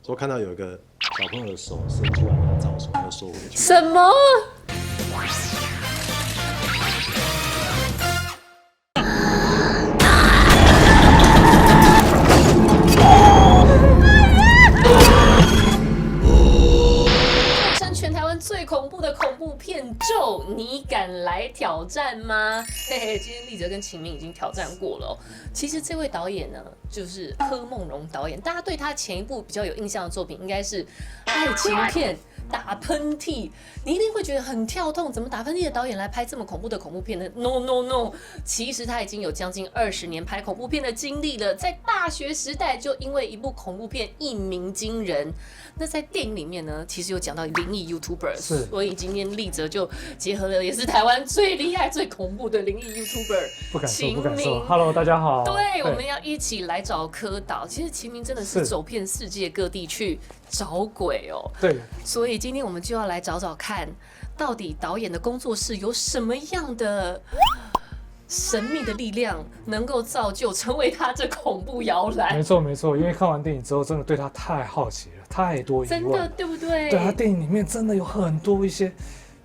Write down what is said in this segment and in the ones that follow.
说看到有一个小朋友的手伸出来要找手，要收回去。什么？号称全台湾最恐怖的恐怖片《咒》，你敢来挑战吗？嘿嘿，今天立喆跟秦明已经挑战过了哦。其实这位导演呢，就是柯梦荣导演。大家对他前一部比较有印象的作品，应该是爱情片。打喷嚏，你一定会觉得很跳痛，怎么打喷嚏的导演来拍这么恐怖的恐怖片呢 ？No No No， 其实他已经有将近20年拍恐怖片的经历了，在大学时代就因为一部恐怖片一鸣惊人。那在电影里面呢，其实有讲到灵异 YouTuber， 所以今天立喆就结合了也是台湾最厉害、最恐怖的灵异 YouTuber， 不敢说，秦不敢说。明。Hello， 大家好。对，我们要一起来找柯导。其实秦明真的是走遍世界各地去找鬼哦。对，所以今天我们就要来找找看，到底导演的工作室有什么样的神秘的力量，能够造就成为他这恐怖摇篮。没错没错，因为看完电影之后，真的对他太好奇了，太多疑问。真的，对不对？对，他电影里面真的有很多一些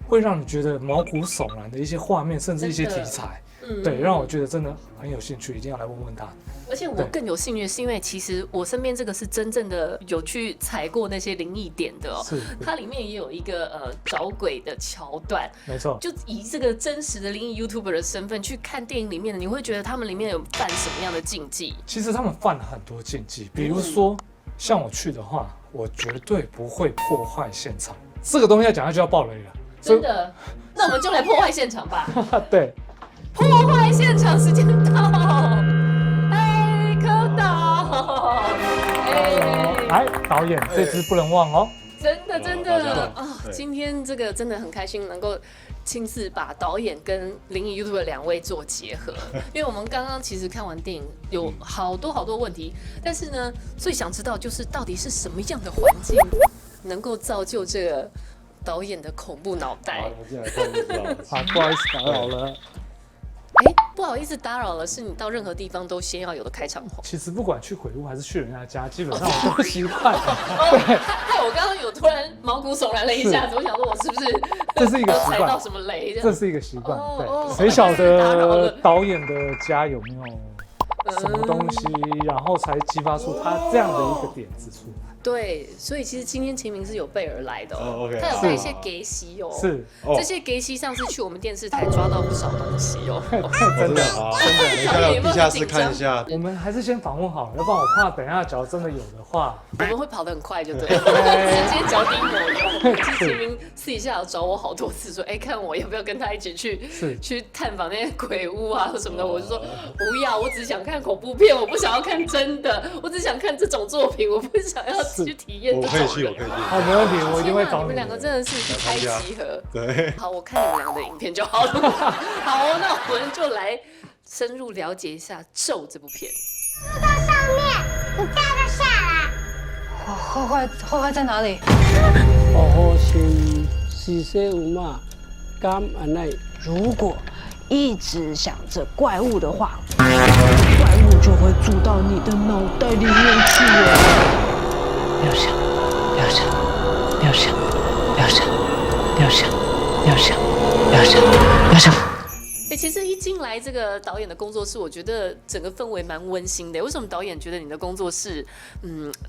会让你觉得毛骨悚然的一些画面，甚至一些题材。对，让我觉得真的很有兴趣，一定要来问问他。而且我更有兴趣，是因为其实我身边这个是真正的有去踩过那些灵异点的哦。是，它里面也有一个找鬼的桥段。没错。就以这个真实的灵异 YouTuber 的身份去看电影里面的，你会觉得他们里面有犯什么样的禁忌？其实他们犯了很多禁忌，比如说像我去的话，我绝对不会破坏现场。这个东西要讲下去要爆雷了。真的？那我们就来破坏现场吧。对。破坏现场时间到，哎，柯导，哎，来，导演这支不能忘哦。真的真的啊，今天这个真的很开心，能够亲自把导演跟灵异 YouTuber 2位做结合。因为我们刚刚其实看完电影，有好多问题，但是呢，最想知道就是到底是什么样的环境能够造就这个导演的恐怖脑袋。我进来看就知道了。好，不好意思打扰了。哎，不好意思打扰了，是你到任何地方都先要有的开场红。其实不管去鬼屋还是去人家家，基本上我都习惯。害我刚刚有突然毛骨悚然了一下子，我想说我是不是这是一个习惯，踩到什么雷？这是一个习惯。对，谁晓得导演的家有没有什么东西，然后才激发出他这样的一个点子出来。对，所以其实今天秦明是有备而来的哦。OK， 他有带一些给息哦。是，这些给息上次去我们电视台抓到不少东西哦。真的好，真的，等一下到地下室看一下。我们还是先访问好了，要不然我怕等一下假如真的有的话，我们会跑得很快，就对了，直接脚底抹油。其实秦明私底下有找我好多次，说，哎，看我要不要跟他一起去探访那些鬼屋啊什么的。我就说不要，我只想看恐怖片，我不想要看真的，我只想看这种作品，我不想要去体验。我可以去，我可以去。好，没问题，我一定会找你们两个真的是一拍即合。对。好，我看你们两个的影片就好了。好，那我们就来深入了解一下《咒》这部片。住到上面，你跳得下来。坏坏在哪里？好心是说有嘛？敢安内？如果一直想着怪物的话，怪物就会住到你的脑袋里面去了。不要想，不要想，不要想，不要想，不要想，不要想，不要想，不要想。其实一进来这个导演的工作室，我觉得整个氛围蛮温馨的。为什么导演觉得你的工作室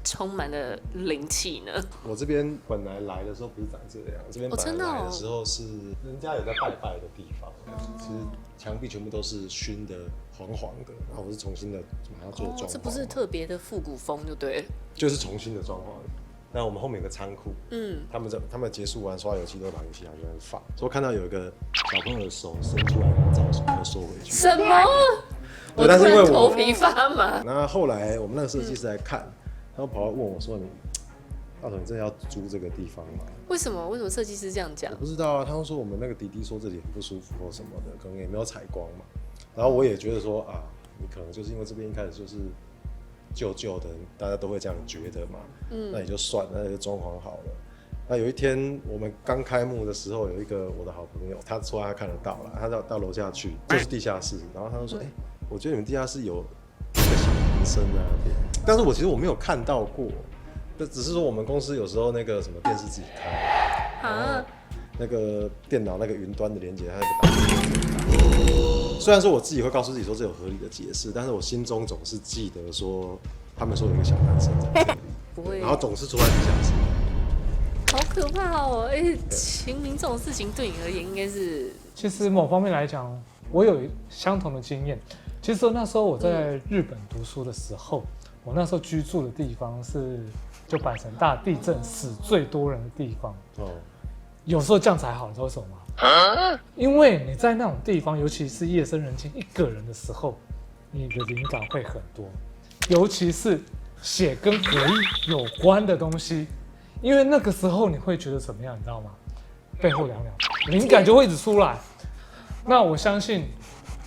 充满了灵气呢？我这边本来来的时候不是长这样，这边本来来的时候是人家有在拜拜的地方，其实墙壁全部都是熏的黄黄的，然后我是重新的把它做装潢。这不是特别的复古风，就对了。就是重新的装潢。那我们后面有个仓库，他们结束完刷油漆都把油漆拿去那边放。说看到有一个小朋友的手伸出来要找手，要收回去。什么？我突然头皮发麻。那后来我们那个设计师来看，他跑来问我说：“你大头，你真的要租这个地方吗？”为什么？为什么设计师这样讲？我不知道啊，他们说我们那个弟弟说这里很不舒服或什么的，可能也没有采光嘛。然后我也觉得说啊，你可能就是因为这边一开始就是旧旧的，大家都会这样觉得嘛。那也就算了，那就装潢好了。那有一天我们刚开幕的时候，有一个我的好朋友，他说他看得到了，他到楼下去，就是地下室，然后他就说：“我觉得你们地下室有一个小男生在那边。”但是其实我没有看到过。只是说我们公司有时候那个什么电视自己开，啊，那个电脑那个云端的连接，它那个虽然说我自己会告诉自己说这有合理的解释，但是我心中总是记得说他们说有一个小男生在这里，不会，然后总是出来地下室。好可怕哦！秦明这种事情对你而言应该是，其实某方面来讲，我有相同的经验。其实那时候我在日本读书的时候，我那时候居住的地方是就阪神大地震死最多人的地方。有时候这样才好，你知道为什么吗？因为你在那种地方，尤其是夜深人静一个人的时候，你的灵感会很多，尤其是写跟回忆有关的东西。因为那个时候你会觉得怎么样，你知道吗？背后凉凉，灵感就会一直出来。那我相信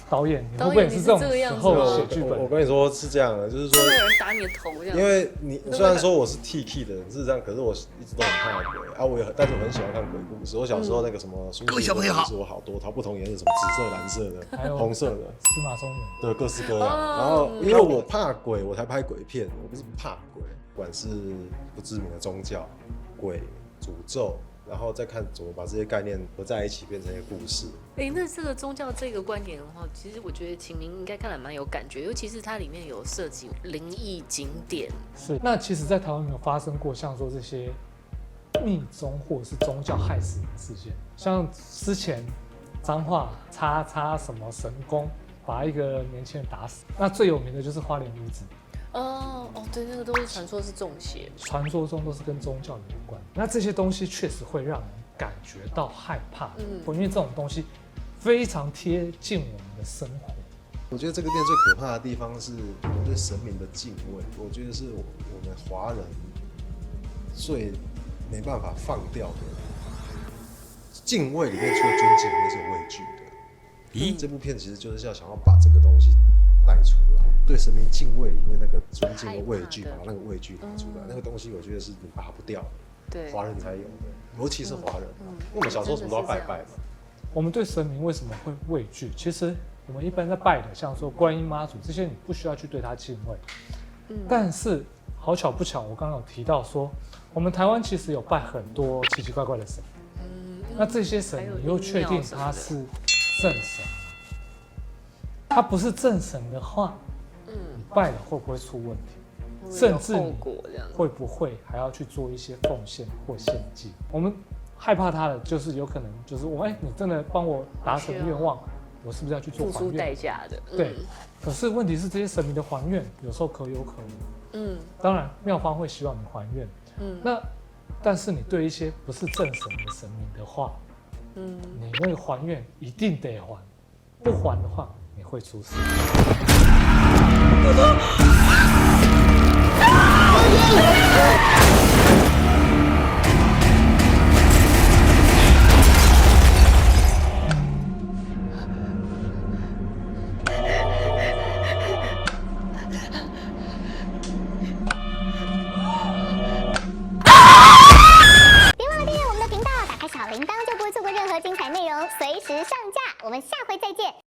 导演，你会不会也是这种时候写剧本？我跟你说是这样的，就是说真的有人打你的头这样。因为你虽然说我是 T 的人是这样，可是我一直都很怕鬼啊，但是我很喜欢看鬼故事。我小时候那个什么书写的故事我好多套，不同颜色，什么紫色、蓝色的，还有红色的，司马松原，对，各式各样。然后因为我怕鬼，我才拍鬼片，我不是怕鬼，不管是不知名的宗教、鬼、诅咒。然后再看怎么把这些概念合在一起，变成一个故事。那这个宗教这个观点的话，其实我觉得秦明应该看来蛮有感觉，尤其是它里面有涉及灵异景点。是，那其实，在台湾没有发生过像说这些密宗或者是宗教害死人的事件，像之前彰化叉什么神功把一个年轻人打死，那最有名的就是花莲女子。对，那个都是传说是中邪，传说中都是跟宗教有关。那这些东西确实会让人感觉到害怕，因为这种东西非常贴近我们的生活。我觉得这个店最可怕的地方是我们对神明的敬畏，我觉得是我们华人最没办法放掉的敬畏里面，除了尊敬，里面是有畏惧的。这部片其实就是想要把这个东西带出来，对神明敬畏里面那个尊敬的畏惧，把那个畏惧拿出来，那个东西我觉得是你拔不掉的，对，华人才有的，尤其是华人，因为我们小时候什么都要拜拜嘛。我们对神明为什么会畏惧？其实我们一般在拜的，像说观音妈祖这些，你不需要去对他敬畏。但是好巧不巧，我刚刚有提到说，我们台湾其实有拜很多奇奇怪怪的神。那这些神，你又确定他是正神？他不是正神的话，你拜了会不会出问题？甚至你会不会还要去做一些奉献或献祭？我们害怕他的就是有可能就是你真的帮我达成愿望，我是不是要去做还愿？付出代价的。对。可是问题是这些神明的还愿有时候可有可无。当然庙方会希望你还愿。但是你对一些不是正神的神明的话，你那个还愿一定得还，不还的话你会出事。小铃铛就不会错过任何精彩内容，随时上架。我们下回再见。